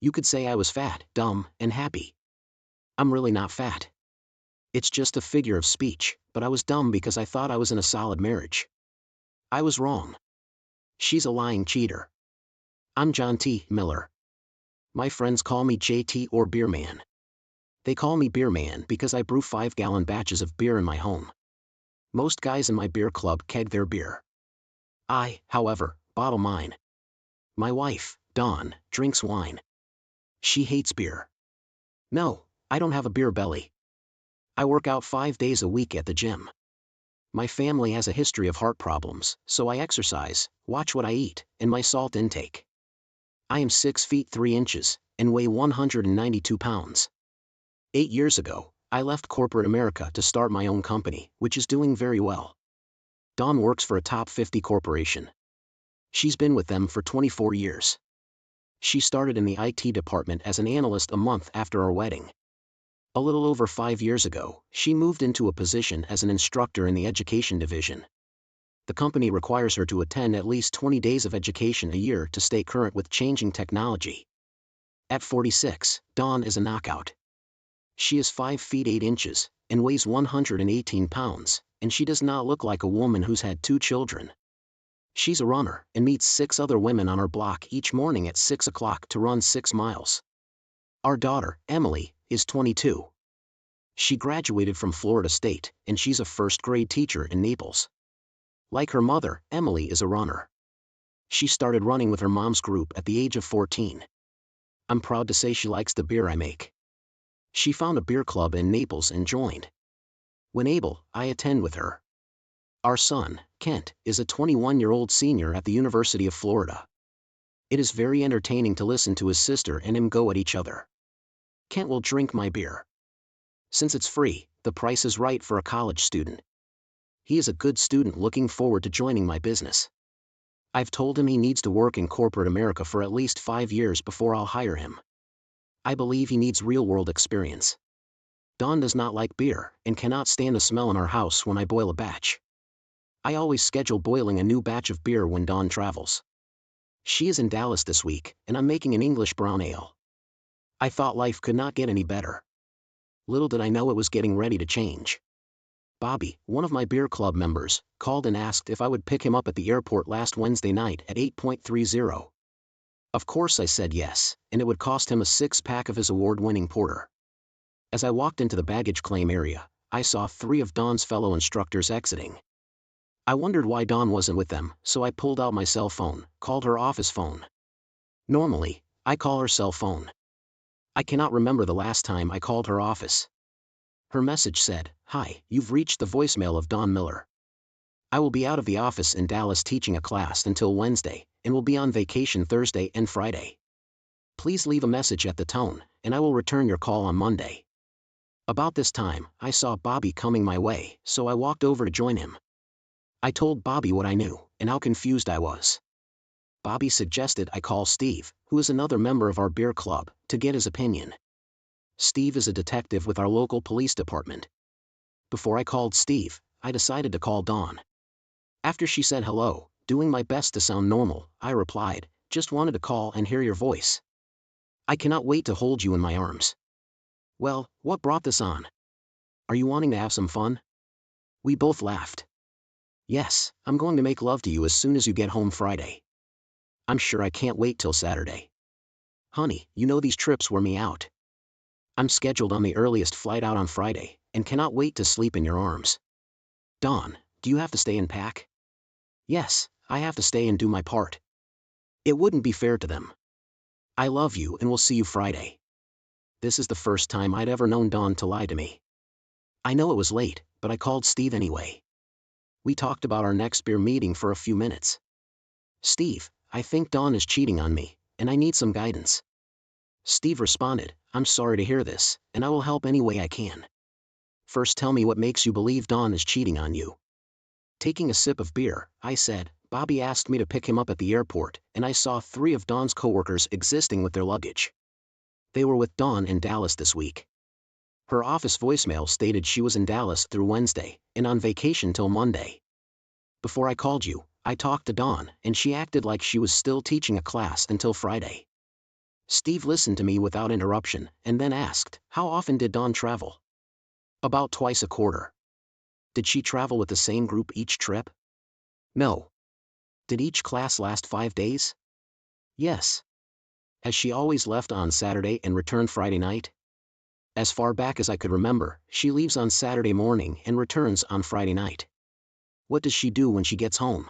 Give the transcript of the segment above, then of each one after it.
You could say I was fat, dumb, and happy. I'm really not fat. It's just a figure of speech, but I was dumb because I thought I was in a solid marriage. I was wrong. She's a lying cheater. I'm John T. Miller. My friends call me JT or Beer Man. They call me Beer Man because I brew 5-gallon batches of beer in my home. Most guys in my beer club keg their beer. I, however, bottle mine. My wife, Dawn, drinks wine. She hates beer. No, I don't have a beer belly. I work out 5 days a week at the gym. My family has a history of heart problems, so I exercise, watch what I eat, and my salt intake. I am 6 feet 3 inches, and weigh 192 pounds. 8 years ago, I left corporate America to start my own company, which is doing very well. Dawn works for a top 50 corporation. She's been with them for 24 years. She started in the IT department as an analyst a month after our wedding. A little over 5 years ago, she moved into a position as an instructor in the education division. The company requires her to attend at least 20 days of education a year to stay current with changing technology. At 46, Dawn is a knockout. She is 5 feet 8 inches, and weighs 118 pounds, and she does not look like a woman who's had 2 children. She's a runner, and meets 6 other women on our block each morning at 6 o'clock to run 6 miles. Our daughter, Emily, is 22. She graduated from Florida State, and she's a first-grade teacher in Naples. Like her mother, Emily is a runner. She started running with her mom's group at the age of 14. I'm proud to say she likes the beer I make. She found a beer club in Naples and joined. When able, I attend with her. Our son, Kent, is a 21-year-old senior at the University of Florida. It is very entertaining to listen to his sister and him go at each other. Kent will drink my beer. Since it's free, the price is right for a college student. He is a good student looking forward to joining my business. I've told him he needs to work in corporate America for at least 5 years before I'll hire him. I believe he needs real-world experience. Dawn does not like beer, and cannot stand the smell in our house when I boil a batch. I always schedule boiling a new batch of beer when Dawn travels. She is in Dallas this week, and I'm making an English brown ale. I thought life could not get any better. Little did I know it was getting ready to change. Bobby, one of my beer club members, called and asked if I would pick him up at the airport last Wednesday night at 8:30. Of course I said yes, and it would cost him a 6-pack of his award-winning porter. As I walked into the baggage claim area, I saw 3 of Dawn's fellow instructors exiting. I wondered why Dawn wasn't with them, so I pulled out my cell phone, called her office phone. Normally, I call her cell phone. I cannot remember the last time I called her office. Her message said, "Hi, you've reached the voicemail of Dawn Miller. I will be out of the office in Dallas teaching a class until Wednesday, and will be on vacation Thursday and Friday. Please leave a message at the tone, and I will return your call on Monday." About this time, I saw Bobby coming my way, so I walked over to join him. I told Bobby what I knew, and how confused I was. Bobby suggested I call Steve, who is another member of our beer club, to get his opinion. Steve is a detective with our local police department. Before I called Steve, I decided to call Dawn. After she said hello, doing my best to sound normal, I replied, "Just wanted to call and hear your voice. I cannot wait to hold you in my arms." "Well, what brought this on? Are you wanting to have some fun?" We both laughed. "Yes, I'm going to make love to you as soon as you get home Friday. I'm sure I can't wait till Saturday. Honey, you know these trips wear me out. I'm scheduled on the earliest flight out on Friday, and cannot wait to sleep in your arms." "Dawn, do you have to stay and pack?" "Yes, I have to stay and do my part. It wouldn't be fair to them. I love you and will see you Friday." This is the first time I'd ever known Dawn to lie to me. I know it was late, but I called Steve anyway. We talked about our next beer meeting for a few minutes. "Steve, I think Dawn is cheating on me, and I need some guidance." Steve responded, "I'm sorry to hear this, and I will help any way I can. First tell me what makes you believe Dawn is cheating on you." Taking a sip of beer, I said, "Bobby asked me to pick him up at the airport, and I saw 3 of Dawn's coworkers existing with their luggage. They were with Dawn in Dallas this week. Her office voicemail stated she was in Dallas through Wednesday, and on vacation till Monday. Before I called you, I talked to Dawn, and she acted like she was still teaching a class until Friday. Steve listened to me without interruption, and then asked, how often did Dawn travel? About twice a quarter. Did she travel with the same group each trip? No. Did each class last 5 days? Yes. Has she always left on Saturday and returned Friday night? As far back as I could remember, she leaves on Saturday morning and returns on Friday night. What does she do when she gets home?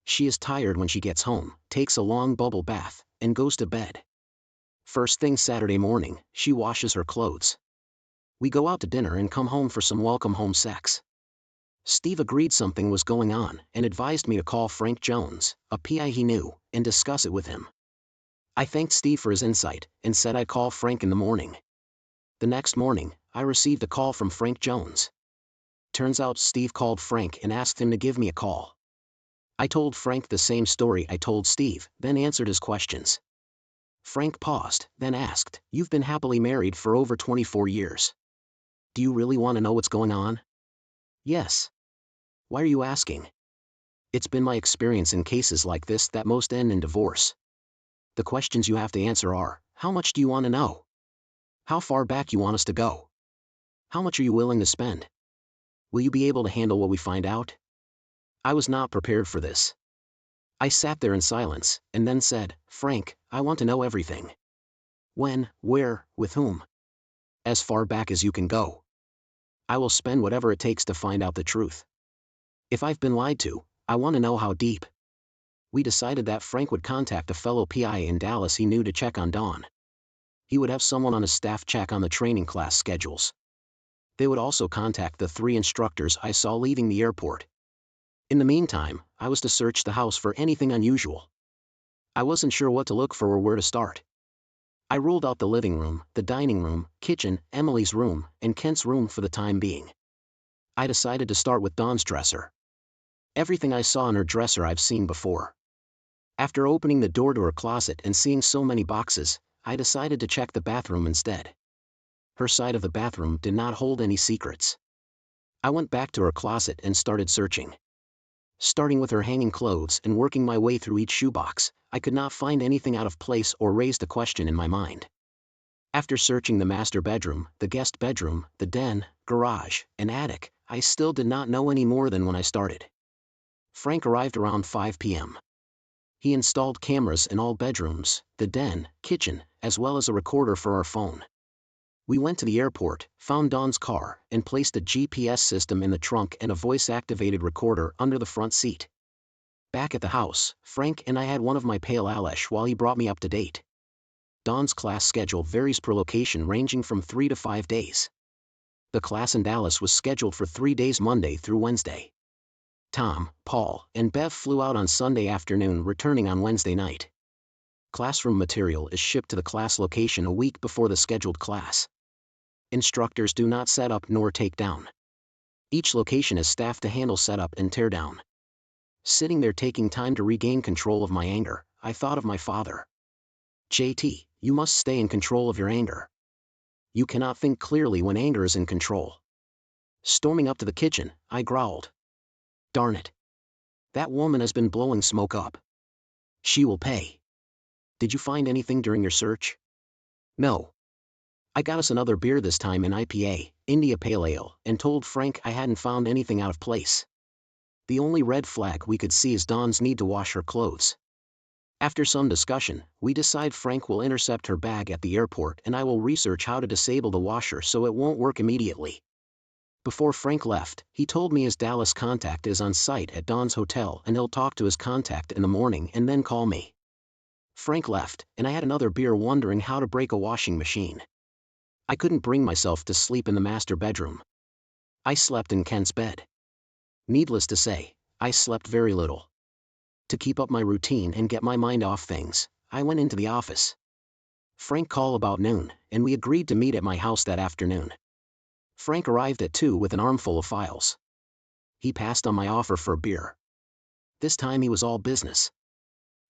She is tired when she gets home, takes a long bubble bath, and goes to bed. First thing Saturday morning, she washes her clothes. We go out to dinner and come home for some welcome home sex. Steve agreed something was going on and advised me to call Frank Jones, a PI he knew, and discuss it with him. I thanked Steve for his insight and said I'd call Frank in the morning. The next morning, I received a call from Frank Jones. Turns out Steve called Frank and asked him to give me a call. I told Frank the same story I told Steve, then answered his questions. Frank paused, then asked, "You've been happily married for over 24 years. Do you really want to know what's going on?" Yes. Why are you asking? It's been my experience in cases like this that most end in divorce. The questions you have to answer are, how much do you want to know? How far back you want us to go? How much are you willing to spend? Will you be able to handle what we find out? I was not prepared for this. I sat there in silence, and then said, Frank, I want to know everything. When, where, with whom? As far back as you can go. I will spend whatever it takes to find out the truth. If I've been lied to, I want to know how deep. We decided that Frank would contact a fellow PI in Dallas he knew to check on Dawn. He would have someone on his staff check on the training class schedules. They would also contact the 3 instructors I saw leaving the airport. In the meantime, I was to search the house for anything unusual. I wasn't sure what to look for or where to start. I ruled out the living room, the dining room, kitchen, Emily's room, and Kent's room for the time being. I decided to start with Dawn's dresser. Everything I saw in her dresser I've seen before. After opening the door to her closet and seeing so many boxes, I decided to check the bathroom instead. Her side of the bathroom did not hold any secrets. I went back to her closet and started searching. Starting with her hanging clothes and working my way through each shoebox, I could not find anything out of place or raised a question in my mind. After searching the master bedroom, the guest bedroom, the den, garage, and attic, I still did not know any more than when I started. Frank arrived around 5 p.m. He installed cameras in all bedrooms, the den, kitchen, as well as a recorder for our phone. We went to the airport, found Dawn's car, and placed a GPS system in the trunk and a voice-activated recorder under the front seat. Back at the house, Frank and I had one of my pale Alesh while he brought me up to date. Dawn's class schedule varies per location ranging from 3 to 5 days. The class in Dallas was scheduled for 3 days Monday through Wednesday. Tom, Paul, and Bev flew out on Sunday afternoon, returning on Wednesday night. Classroom material is shipped to the class location a week before the scheduled class. Instructors do not set up nor take down. Each location is staffed to handle setup and tear down. Sitting there taking time to regain control of my anger, I thought of my father. JT, you must stay in control of your anger. You cannot think clearly when anger is in control. Storming up to the kitchen, I growled. Darn it. That woman has been blowing smoke up. She will pay. Did you find anything during your search? No. I got us another beer, this time in IPA, India Pale Ale, and told Frank I hadn't found anything out of place. The only red flag we could see is Dawn's need to wash her clothes. After some discussion, we decide Frank will intercept her bag at the airport and I will research how to disable the washer so it won't work immediately. Before Frank left, he told me his Dallas contact is on site at Dawn's hotel and he'll talk to his contact in the morning and then call me. Frank left, and I had another beer wondering how to break a washing machine. I couldn't bring myself to sleep in the master bedroom. I slept in Kent's bed. Needless to say, I slept very little. To keep up my routine and get my mind off things, I went into the office. Frank called about noon, and we agreed to meet at my house that afternoon. Frank arrived at 2 with an armful of files. He passed on my offer for a beer. This time he was all business.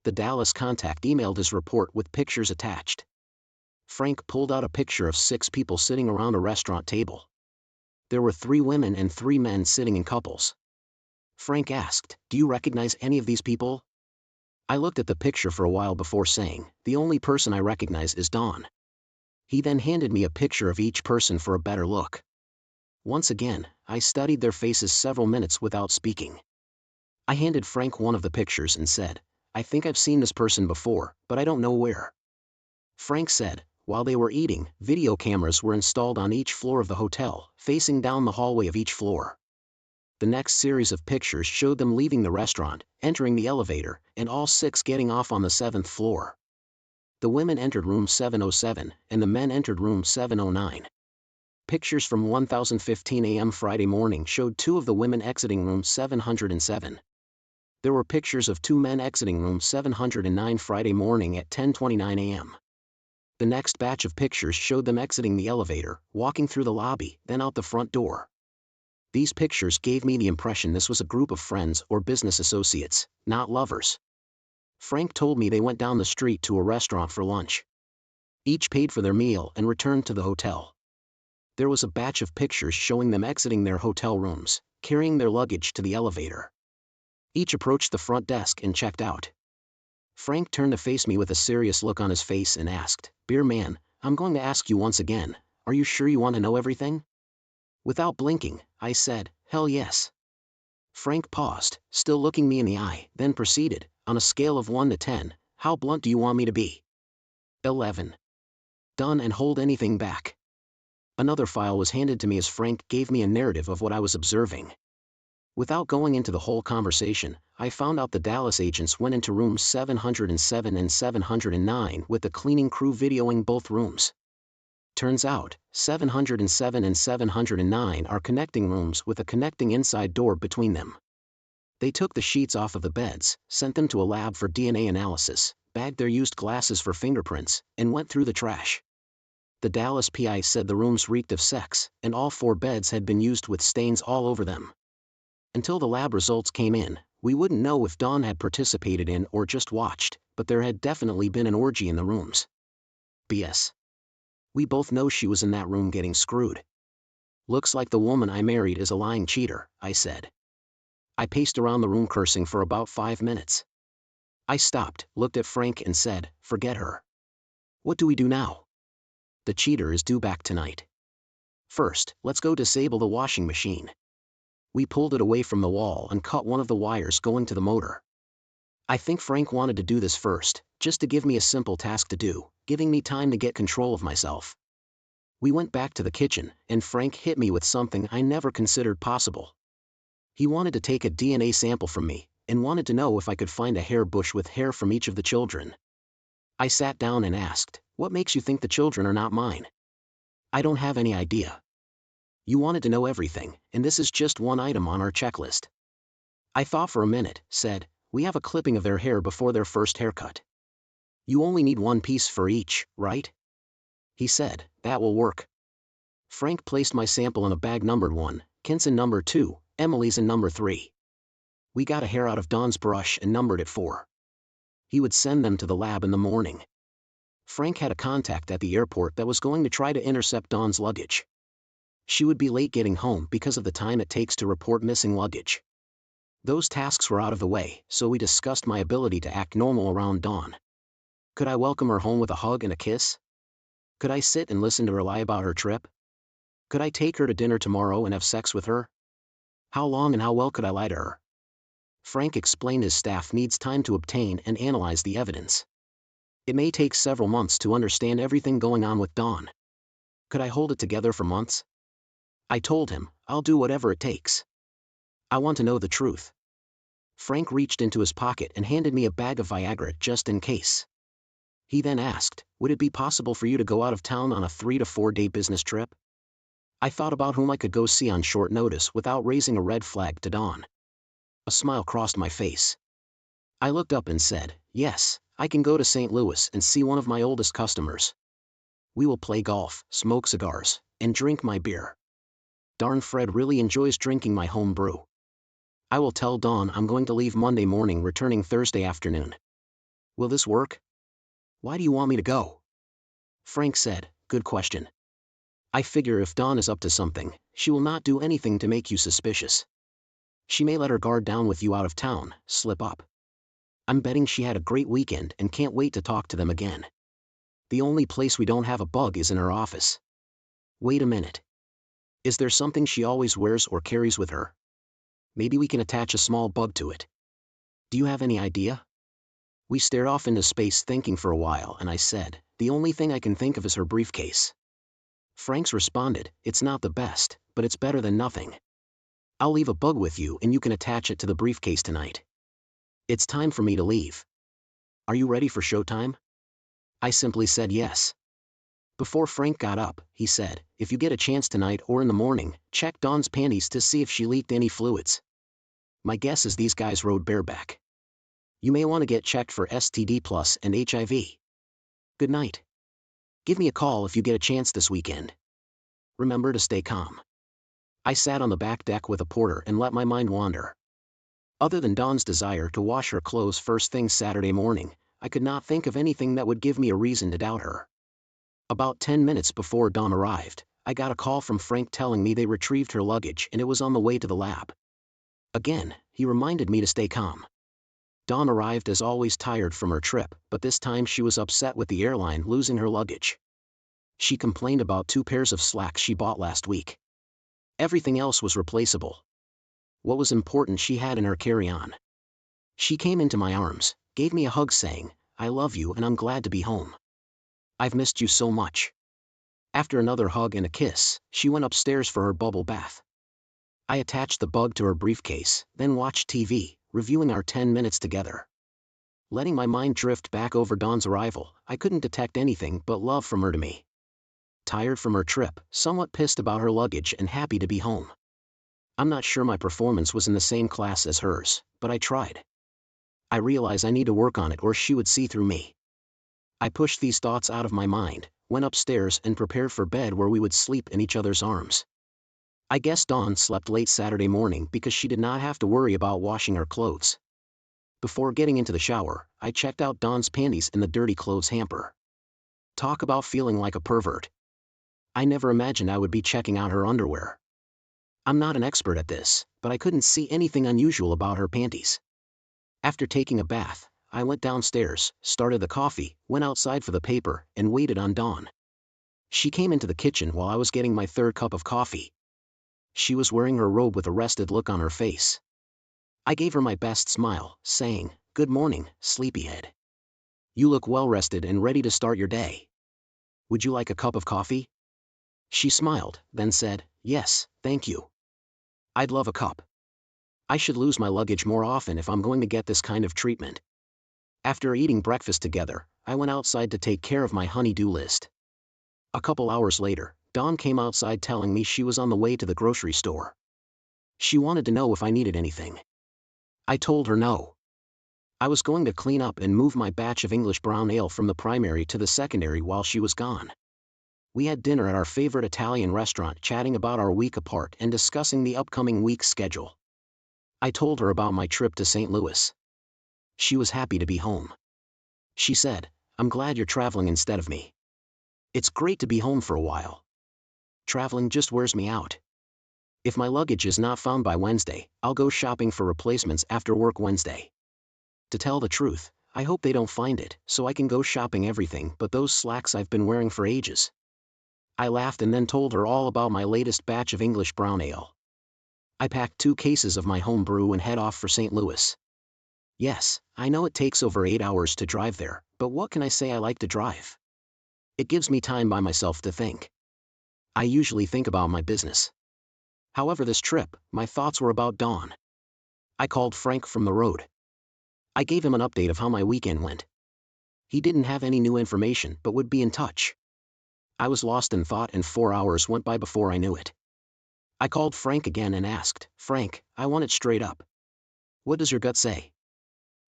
The Dallas contact emailed his report with pictures attached. Frank pulled out a picture of 6 people sitting around a restaurant table. There were 3 women and 3 men sitting in couples. Frank asked, "Do you recognize any of these people?" I looked at the picture for a while before saying, the only person I recognize is Dawn. He then handed me a picture of each person for a better look. Once again, I studied their faces several minutes without speaking. I handed Frank one of the pictures and said, I think I've seen this person before, but I don't know where. Frank said, while they were eating, video cameras were installed on each floor of the hotel, facing down the hallway of each floor. The next series of pictures showed them leaving the restaurant, entering the elevator, and all 6 getting off on the 7th floor. The women entered room 707, and the men entered room 709. Pictures from 10:15 a.m. Friday morning showed 2 of the women exiting room 707. There were pictures of 2 men exiting room 709 Friday morning at 10:29 a.m. The next batch of pictures showed them exiting the elevator, walking through the lobby, then out the front door. These pictures gave me the impression this was a group of friends or business associates, not lovers. Frank told me they went down the street to a restaurant for lunch. Each paid for their meal and returned to the hotel. There was a batch of pictures showing them exiting their hotel rooms, carrying their luggage to the elevator. Each approached the front desk and checked out. Frank turned to face me with a serious look on his face and asked, Beer man, I'm going to ask you once again, are you sure you want to know everything? Without blinking, I said, hell yes. Frank paused, still looking me in the eye, then proceeded, on a scale of 1 to 10, how blunt do you want me to be? 11. Done and hold anything back. Another file was handed to me as Frank gave me a narrative of what I was observing. Without going into the whole conversation, I found out the Dallas agents went into rooms 707 and 709 with the cleaning crew videoing both rooms. Turns out, 707 and 709 are connecting rooms with a connecting inside door between them. They took the sheets off of the beds, sent them to a lab for DNA analysis, bagged their used glasses for fingerprints, and went through the trash. The Dallas PI said the rooms reeked of sex, and all 4 beds had been used with stains all over them. Until the lab results came in, we wouldn't know if Dawn had participated in or just watched, but there had definitely been an orgy in the rooms. BS. We both know she was in that room getting screwed. Looks like the woman I married is a lying cheater, I said. I paced around the room cursing for about 5 minutes. I stopped, looked at Frank and said, forget her. What do we do now? The cheater is due back tonight. First, let's go disable the washing machine. We pulled it away from the wall and cut one of the wires going to the motor. I think Frank wanted to do this first, just to give me a simple task to do, giving me time to get control of myself. We went back to the kitchen, and Frank hit me with something I never considered possible. He wanted to take a DNA sample from me, and wanted to know if I could find a hair bush with hair from each of the children. I sat down and asked, what makes you think the children are not mine? I don't have any idea. You wanted to know everything, and this is just one item on our checklist. I thought for a minute, said, we have a clipping of their hair before their first haircut. You only need 1 piece for each, right? He said, that will work. Frank placed my sample in a bag numbered 1, Kent's in number 2, Emily's in number 3. We got a hair out of Dawn's brush and numbered it 4. He would send them to the lab in the morning. Frank had a contact at the airport that was going to try to intercept Dawn's luggage. She would be late getting home because of the time it takes to report missing luggage. Those tasks were out of the way, so we discussed my ability to act normal around Dawn. Could I welcome her home with a hug and a kiss? Could I sit and listen to her lie about her trip? Could I take her to dinner tomorrow and have sex with her? How long and how well could I lie to her? Frank explained his staff needs time to obtain and analyze the evidence. It may take several months to understand everything going on with Dawn. Could I hold it together for months? I told him, I'll do whatever it takes. I want to know the truth. Frank reached into his pocket and handed me a bag of Viagra just in case. He then asked, would it be possible for you to go out of town on a 3 to 4 day business trip? I thought about whom I could go see on short notice without raising a red flag to Dawn. A smile crossed my face. I looked up and said, yes, I can go to St. Louis and see one of my oldest customers. We will play golf, smoke cigars, and drink my beer. Darn Fred really enjoys drinking my home brew. I will tell Dawn I'm going to leave Monday morning returning Thursday afternoon. Will this work? Why do you want me to go? Frank said, good question. I figure if Dawn is up to something, she will not do anything to make you suspicious. She may let her guard down with you out of town, slip up. I'm betting she had a great weekend and can't wait to talk to them again. The only place we don't have a bug is in her office. Wait a minute. Is there something she always wears or carries with her? Maybe we can attach a small bug to it. Do you have any idea? We stared off into space thinking for a while, and I said, the only thing I can think of is her briefcase. Franks responded, it's not the best, but it's better than nothing. I'll leave a bug with you and you can attach it to the briefcase tonight. It's time for me to leave. Are you ready for showtime? I simply said yes. Before Frank got up, he said, if you get a chance tonight or in the morning, check Dawn's panties to see if she leaked any fluids. My guess is these guys rode bareback. You may want to get checked for STD plus and HIV. Good night. Give me a call if you get a chance this weekend. Remember to stay calm. I sat on the back deck with a porter and let my mind wander. Other than Dawn's desire to wash her clothes first thing Saturday morning, I could not think of anything that would give me a reason to doubt her. About 10 minutes before Dawn arrived, I got a call from Frank telling me they retrieved her luggage and it was on the way to the lab. Again, he reminded me to stay calm. Dawn arrived as always tired from her trip, but this time she was upset with the airline losing her luggage. She complained about 2 pairs of slacks she bought last week. Everything else was replaceable. What was important she had in her carry-on. She came into my arms, gave me a hug saying, I love you and I'm glad to be home. I've missed you so much. After another hug and a kiss, she went upstairs for her bubble bath. I attached the bug to her briefcase, then watched TV, reviewing our 10 minutes together. Letting my mind drift back over Dawn's arrival, I couldn't detect anything but love from her to me. Tired from her trip, somewhat pissed about her luggage and happy to be home. I'm not sure my performance was in the same class as hers, but I tried. I realize I need to work on it or she would see through me. I pushed these thoughts out of my mind, went upstairs and prepared for bed where we would sleep in each other's arms. I guess Dawn slept late Saturday morning because she did not have to worry about washing her clothes. Before getting into the shower, I checked out Dawn's panties in the dirty clothes hamper. Talk about feeling like a pervert. I never imagined I would be checking out her underwear. I'm not an expert at this, but I couldn't see anything unusual about her panties. After taking a bath, I went downstairs, started the coffee, went outside for the paper, and waited on Dawn. She came into the kitchen while I was getting my 3rd cup of coffee. She was wearing her robe with a rested look on her face. I gave her my best smile, saying, Good morning, sleepyhead. You look well rested and ready to start your day. Would you like a cup of coffee? She smiled, then said, Yes, thank you. I'd love a cup. I should lose my luggage more often if I'm going to get this kind of treatment. After eating breakfast together, I went outside to take care of my honey-do list. A couple hours later, Dawn came outside telling me she was on the way to the grocery store. She wanted to know if I needed anything. I told her no. I was going to clean up and move my batch of English brown ale from the primary to the secondary while she was gone. We had dinner at our favorite Italian restaurant, chatting about our week apart and discussing the upcoming week's schedule. I told her about my trip to St. Louis. She was happy to be home. She said, I'm glad you're traveling instead of me. It's great to be home for a while. Traveling just wears me out. If my luggage is not found by Wednesday, I'll go shopping for replacements after work Wednesday. To tell the truth, I hope they don't find it, so I can go shopping everything but those slacks I've been wearing for ages. I laughed and then told her all about my latest batch of English brown ale. I packed 2 cases of my home brew and head off for St. Louis. Yes, I know it takes over 8 hours to drive there, but what can I say, I like to drive. It gives me time by myself to think. I usually think about my business. However, this trip, my thoughts were about Dawn. I called Frank from the road. I gave him an update of how my weekend went. He didn't have any new information but would be in touch. I was lost in thought and 4 hours went by before I knew it. I called Frank again and asked, Frank, I want it straight up. What does your gut say?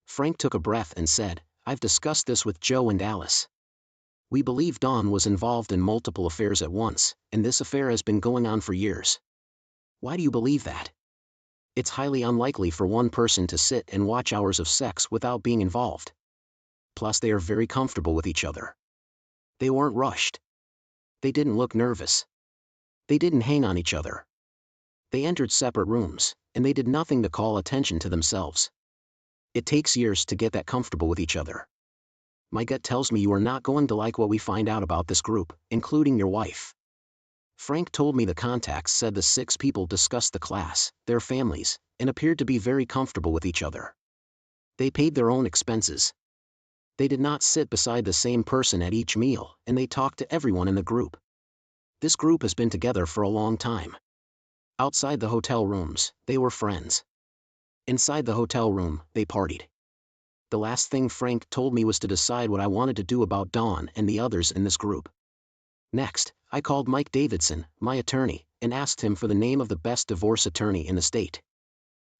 Frank took a breath and said, I've discussed this with Joe and Alice. We believe Dawn was involved in multiple affairs at once, and this affair has been going on for years. Why do you believe that? It's highly unlikely for one person to sit and watch hours of sex without being involved. Plus, they are very comfortable with each other. They weren't rushed. They didn't look nervous. They didn't hang on each other. They entered separate rooms, and they did nothing to call attention to themselves. It takes years to get that comfortable with each other. My gut tells me you are not going to like what we find out about this group, including your wife. Frank told me the contacts said the 6 people discussed the class, their families, and appeared to be very comfortable with each other. They paid their own expenses. They did not sit beside the same person at each meal, and they talked to everyone in the group. This group has been together for a long time. Outside the hotel rooms, they were friends. Inside the hotel room, they partied. The last thing Frank told me was to decide what I wanted to do about Dawn and the others in this group. Next, I called Mike Davidson, my attorney, and asked him for the name of the best divorce attorney in the state.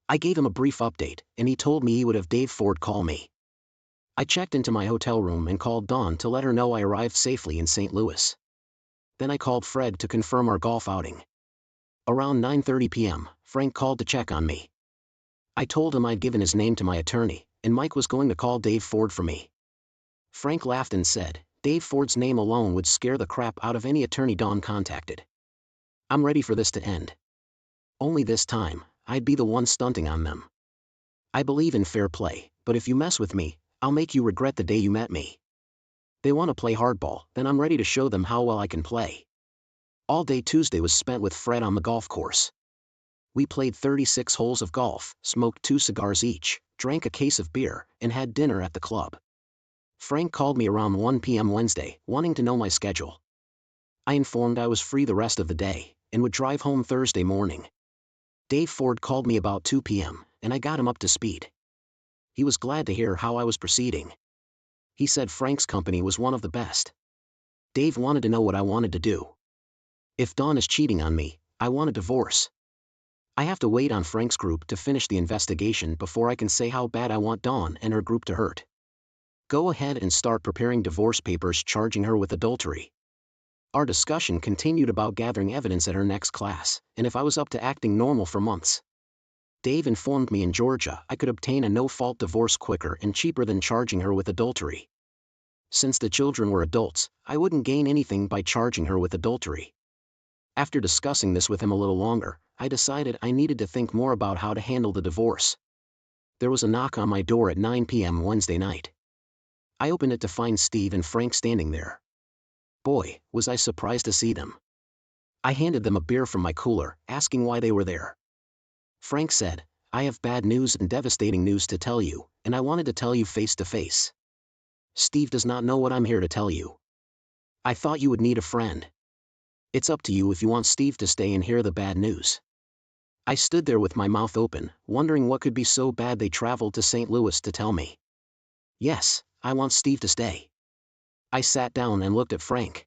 I gave him a brief update, and he told me he would have Dave Ford call me. I checked into my hotel room and called Dawn to let her know I arrived safely in St. Louis. Then I called Fred to confirm our golf outing. Around 9:30 p.m., Frank called to check on me. I told him I'd given his name to my attorney, and Mike was going to call Dave Ford for me. Frank laughed and said, Dave Ford's name alone would scare the crap out of any attorney Dawn contacted. I'm ready for this to end. Only this time, I'd be the one stunting on them. I believe in fair play, but if you mess with me, I'll make you regret the day you met me. They want to play hardball, then I'm ready to show them how well I can play. All day Tuesday was spent with Fred on the golf course. We played 36 holes of golf, smoked 2 cigars each, drank a case of beer, and had dinner at the club. Frank called me around 1 p.m. Wednesday, wanting to know my schedule. I informed I was free the rest of the day, and would drive home Thursday morning. Dave Ford called me about 2 p.m., and I got him up to speed. He was glad to hear how I was proceeding. He said Frank's company was one of the best. Dave wanted to know what I wanted to do. If Dawn is cheating on me, I want a divorce. I have to wait on Frank's group to finish the investigation before I can say how bad I want Dawn and her group to hurt. Go ahead and start preparing divorce papers charging her with adultery. Our discussion continued about gathering evidence at her next class, and if I was up to acting normal for months. Dave informed me in Georgia I could obtain a no-fault divorce quicker and cheaper than charging her with adultery. Since the children were adults, I wouldn't gain anything by charging her with adultery. After discussing this with him a little longer, I decided I needed to think more about how to handle the divorce. There was a knock on my door at 9 p.m. Wednesday night. I opened it to find Steve and Frank standing there. Boy, was I surprised to see them. I handed them a beer from my cooler, asking why they were there. Frank said, I have bad news and devastating news to tell you, and I wanted to tell you face to face. Steve does not know what I'm here to tell you. I thought you would need a friend. It's up to you if you want Steve to stay and hear the bad news. I stood there with my mouth open, wondering what could be so bad they traveled to St. Louis to tell me. Yes, I want Steve to stay. I sat down and looked at Frank.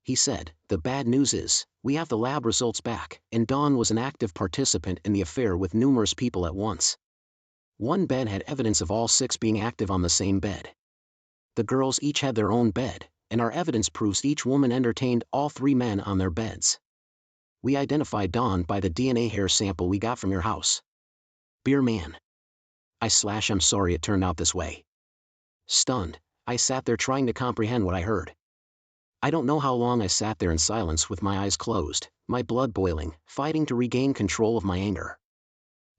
He said, the bad news is, we have the lab results back, and Dawn was an active participant in the affair with numerous people at once. One bed had evidence of all 6 being active on the same bed. The girls each had their own bed, and our evidence proves each woman entertained all 3 men on their beds. We identified Dawn by the DNA hair sample we got from your house. Beer man. I'm sorry it turned out this way. Stunned, I sat there trying to comprehend what I heard. I don't know how long I sat there in silence with my eyes closed, my blood boiling, fighting to regain control of my anger.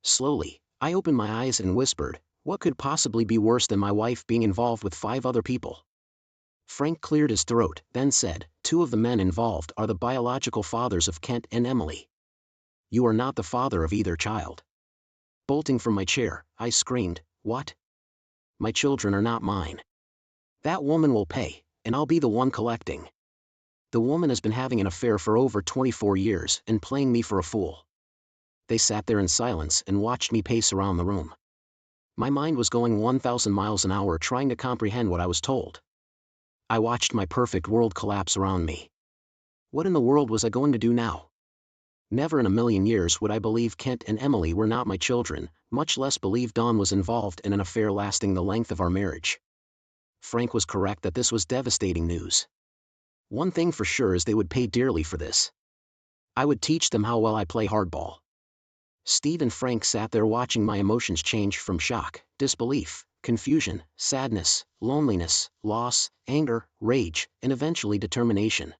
Slowly, I opened my eyes and whispered, what could possibly be worse than my wife being involved with 5 other people? Frank cleared his throat, then said, 2 of the men involved are the biological fathers of Kent and Emily. You are not the father of either child. Bolting from my chair, I screamed, what? My children are not mine. That woman will pay, and I'll be the one collecting. The woman has been having an affair for over 24 years and playing me for a fool. They sat there in silence and watched me pace around the room. My mind was going 1,000 miles an hour trying to comprehend what I was told. I watched my perfect world collapse around me. What in the world was I going to do now? Never in a million years would I believe Kent and Emily were not my children, much less believe Dawn was involved in an affair lasting the length of our marriage. Frank was correct that this was devastating news. One thing for sure is they would pay dearly for this. I would teach them how well I play hardball. Steve and Frank sat there watching my emotions change from shock, disbelief, confusion, sadness, loneliness, loss, anger, rage, and eventually determination.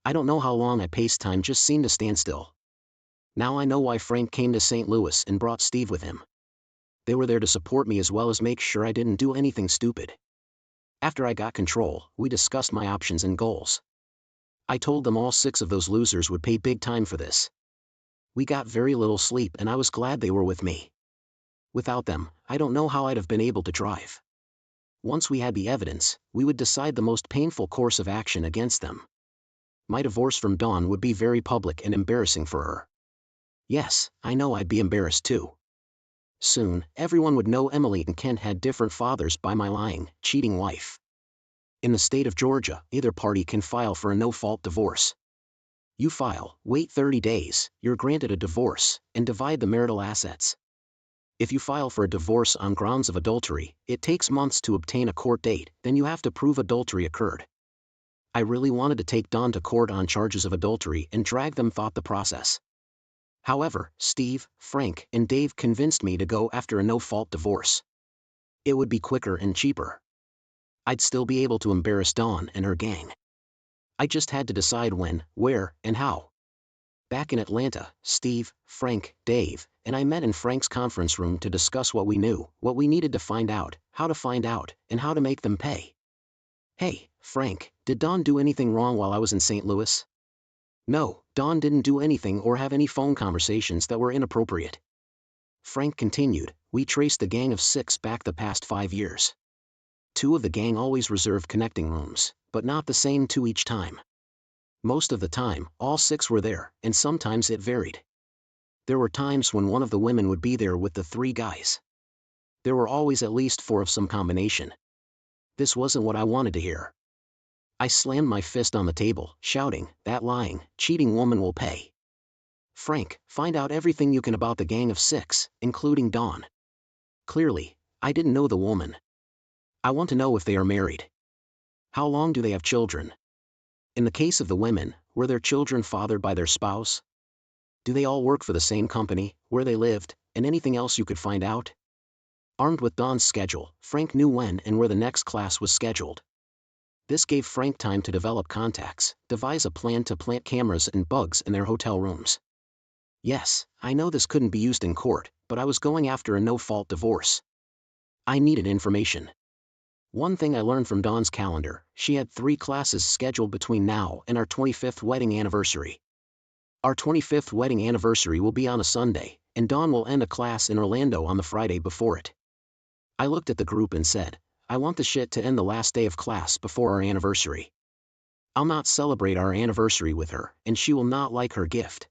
I don't know how long I paced. Time just seemed to stand still. Now I know why Frank came to St. Louis and brought Steve with him. They were there to support me as well as make sure I didn't do anything stupid. After I got control, we discussed my options and goals. I told them all 6 of those losers would pay big time for this. We got very little sleep and I was glad they were with me. Without them, I don't know how I'd have been able to drive. Once we had the evidence, we would decide the most painful course of action against them. My divorce from Dawn would be very public and embarrassing for her. Yes, I know I'd be embarrassed too. Soon, everyone would know Emily and Kent had different fathers by my lying, cheating wife. In the state of Georgia, either party can file for a no-fault divorce. You file, wait 30 days, you're granted a divorce, and divide the marital assets. If you file for a divorce on grounds of adultery, it takes months to obtain a court date, then you have to prove adultery occurred. I really wanted to take Dawn to court on charges of adultery and drag them through the process. However, Steve, Frank, and Dave convinced me to go after a no-fault divorce. It would be quicker and cheaper. I'd still be able to embarrass Dawn and her gang. I just had to decide when, where, and how. Back in Atlanta, Steve, Frank, Dave, and I met in Frank's conference room to discuss what we knew, what we needed to find out, and how to make them pay. Hey, Frank, did Dawn do anything wrong while I was in St. Louis? No, Dawn didn't do anything or have any phone conversations that were inappropriate. Frank continued, we traced the gang of 6 back the past 5 years. 2 of the gang always reserved connecting rooms, but not the same 2 each time. Most of the time, all 6 were there, and sometimes it varied. There were times when one of the women would be there with the 3 guys. There were always at least 4 of some combination. This wasn't what I wanted to hear. I slammed my fist on the table, shouting, that lying, cheating woman will pay. Frank, find out everything you can about the gang of 6, including Dawn. Clearly, I didn't know the woman. I want to know if they are married. How long do they have children? In the case of the women, were their children fathered by their spouse? Do they all work for the same company, where they lived, and anything else you could find out? Armed with Dawn's schedule, Frank knew when and where the next class was scheduled. This gave Frank time to develop contacts, devise a plan to plant cameras and bugs in their hotel rooms. Yes, I know this couldn't be used in court, but I was going after a no-fault divorce. I needed information. One thing I learned from Dawn's calendar, she had 3 classes scheduled between now and our 25th wedding anniversary. Our 25th wedding anniversary will be on a Sunday, and Dawn will end a class in Orlando on the Friday before it. I looked at the group and said, I want the shit to end the last day of class before our anniversary. I'll not celebrate our anniversary with her, and she will not like her gift.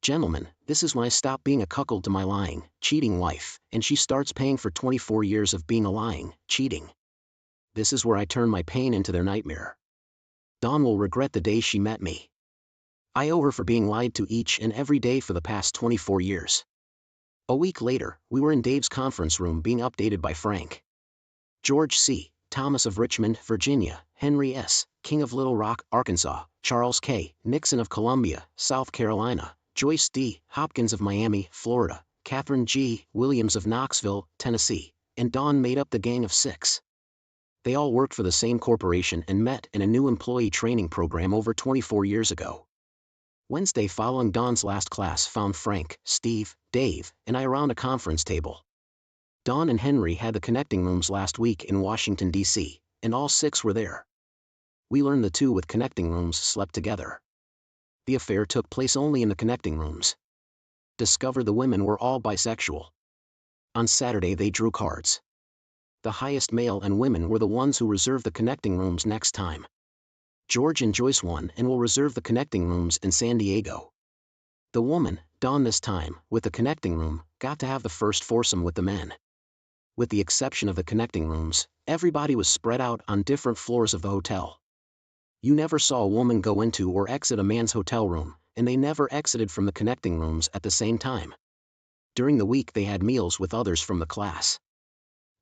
Gentlemen, this is when I stop being a cuckold to my lying, cheating wife, and she starts paying for 24 years of being a lying, cheating. This is where I turn my pain into their nightmare. Dawn will regret the day she met me. I owe her for being lied to each and every day for the past 24 years. A week later, we were in Dave's conference room being updated by Frank. George C. Thomas of Richmond, Virginia, Henry S. King of Little Rock, Arkansas, Charles K. Nixon of Columbia, South Carolina, Joyce D. Hopkins of Miami, Florida, Catherine G. Williams of Knoxville, Tennessee, and Dawn made up the gang of 6. They all worked for the same corporation and met in a new employee training program over 24 years ago. Wednesday following Dawn's last class found Frank, Steve, Dave, and I around a conference table. Dawn and Henry had the connecting rooms last week in Washington, D.C., and all 6 were there. We learned the 2 with connecting rooms slept together. The affair took place only in the connecting rooms. Discovered the women were all bisexual. On Saturday they drew cards. The highest male and women were the ones who reserved the connecting rooms next time. George and Joyce won and will reserve the connecting rooms in San Diego. The woman, Dawn this time, with the connecting room, got to have the first foursome with the men. With the exception of the connecting rooms, everybody was spread out on different floors of the hotel. You never saw a woman go into or exit a man's hotel room, and they never exited from the connecting rooms at the same time. During the week they had meals with others from the class.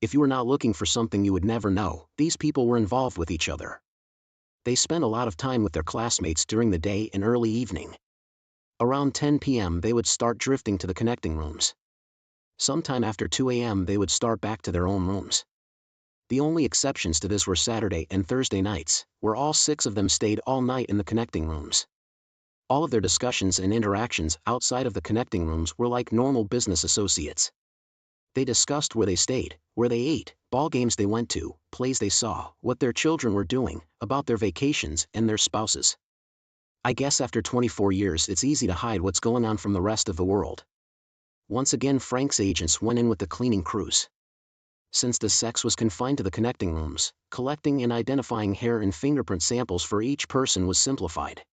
If you were not looking for something you would never know, these people were involved with each other. They spent a lot of time with their classmates during the day and early evening. Around 10 p.m. they would start drifting to the connecting rooms. Sometime after 2 a.m. they would start back to their own rooms. The only exceptions to this were Saturday and Thursday nights, where all 6 of them stayed all night in the connecting rooms. All of their discussions and interactions outside of the connecting rooms were like normal business associates. They discussed where they stayed, where they ate, ball games they went to, plays they saw, what their children were doing, about their vacations and their spouses. I guess after 24 years it's easy to hide what's going on from the rest of the world. Once again Frank's agents went in with the cleaning crews. Since the sex was confined to the connecting rooms, collecting and identifying hair and fingerprint samples for each person was simplified.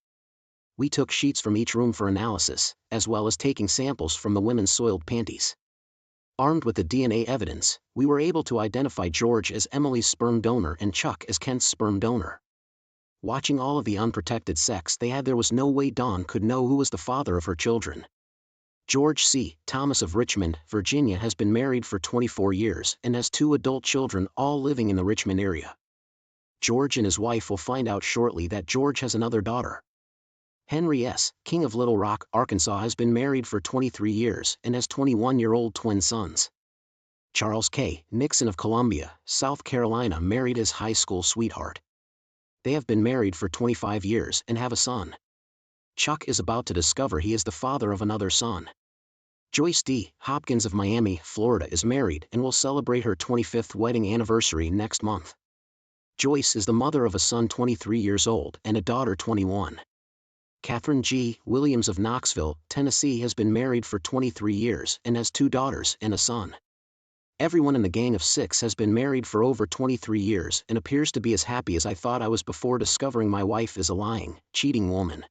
We took sheets from each room for analysis, as well as taking samples from the women's soiled panties. Armed with the DNA evidence, we were able to identify George as Emily's sperm donor and Chuck as Kent's sperm donor. Watching all of the unprotected sex they had, there was no way Dawn could know who was the father of her children. George C. Thomas of Richmond, Virginia has been married for 24 years and has 2 adult children, all living in the Richmond area. George and his wife will find out shortly that George has another daughter. Henry S., King of Little Rock, Arkansas has been married for 23 years and has 21-year-old twin sons. Charles K. Nixon of Columbia, South Carolina married his high school sweetheart. They have been married for 25 years and have a son. Chuck is about to discover he is the father of another son. Joyce D. Hopkins of Miami, Florida is married and will celebrate her 25th wedding anniversary next month. Joyce is the mother of a son 23 years old and a daughter 21. Catherine G. Williams of Knoxville, Tennessee has been married for 23 years and has 2 daughters and a son. Everyone in the gang of 6 has been married for over 23 years and appears to be as happy as I thought I was before discovering my wife is a lying, cheating woman.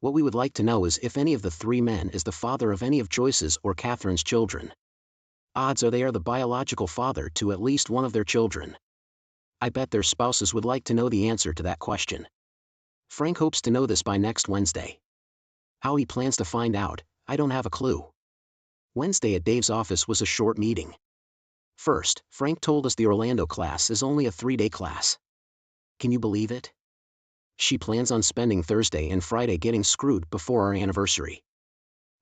What we would like to know is if any of the 3 men is the father of any of Joyce's or Catherine's children. Odds are they are the biological father to at least one of their children. I bet their spouses would like to know the answer to that question. Frank hopes to know this by next Wednesday. How he plans to find out, I don't have a clue. Wednesday at Dave's office was a short meeting. First, Frank told us the Orlando class is only a 3-day class. Can you believe it? She plans on spending Thursday and Friday getting screwed before our anniversary.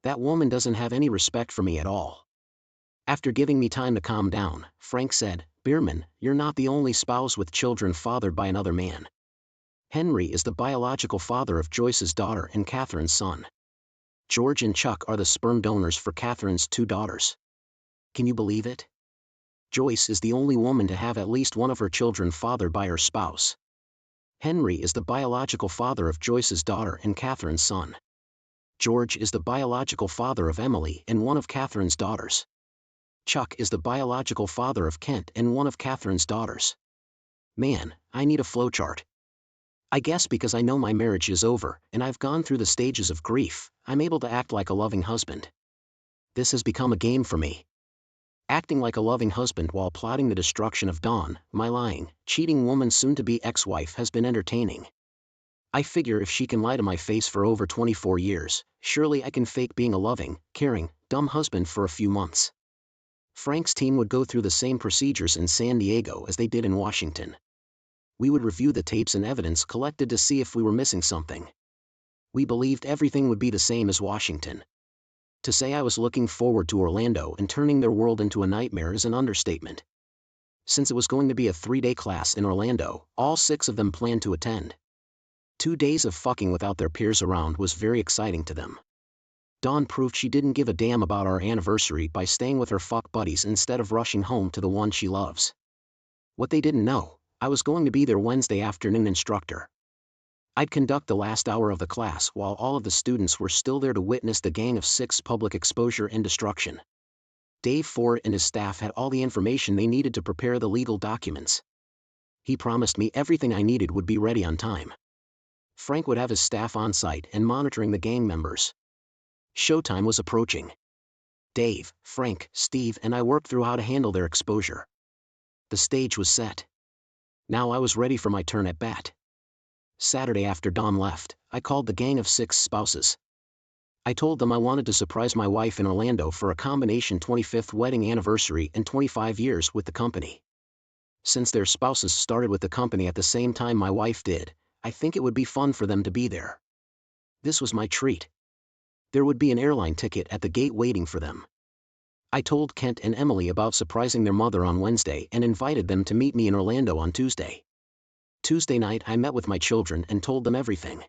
That woman doesn't have any respect for me at all. After giving me time to calm down, Frank said, "Bierman, you're not the only spouse with children fathered by another man. Henry is the biological father of Joyce's daughter and Catherine's son. George and Chuck are the sperm donors for Catherine's 2 daughters. Can you believe it? Joyce is the only woman to have at least one of her children fathered by her spouse. Henry is the biological father of Joyce's daughter and Catherine's son. George is the biological father of Emily and one of Catherine's daughters. Chuck is the biological father of Kent and one of Catherine's daughters. Man, I need a flowchart. I guess because I know my marriage is over and I've gone through the stages of grief, I'm able to act like a loving husband. This has become a game for me. Acting like a loving husband while plotting the destruction of Dawn, my lying, cheating woman soon-to-be ex-wife, has been entertaining. I figure if she can lie to my face for over 24 years, surely I can fake being a loving, caring, dumb husband for a few months. Frank's team would go through the same procedures in San Diego as they did in Washington. We would review the tapes and evidence collected to see if we were missing something. We believed everything would be the same as Washington. To say I was looking forward to Orlando and turning their world into a nightmare is an understatement. Since it was going to be a 3-day class in Orlando, all 6 of them planned to attend. 2 days of fucking without their peers around was very exciting to them. Dawn proved she didn't give a damn about our anniversary by staying with her fuck buddies instead of rushing home to the one she loves. What they didn't know, I was going to be their Wednesday afternoon instructor. I'd conduct the last hour of the class while all of the students were still there to witness the gang of 6 public exposure and destruction. Dave Ford and his staff had all the information they needed to prepare the legal documents. He promised me everything I needed would be ready on time. Frank would have his staff on site and monitoring the gang members. Showtime was approaching. Dave, Frank, Steve, and I worked through how to handle their exposure. The stage was set. Now I was ready for my turn at bat. Saturday after Dawn left, I called the gang of 6 spouses. I told them I wanted to surprise my wife in Orlando for a combination 25th wedding anniversary and 25 years with the company. Since their spouses started with the company at the same time my wife did, I think it would be fun for them to be there. This was my treat. There would be an airline ticket at the gate waiting for them. I told Kent and Emily about surprising their mother on Wednesday and invited them to meet me in Orlando on Tuesday. Tuesday night I met with my children and told them everything.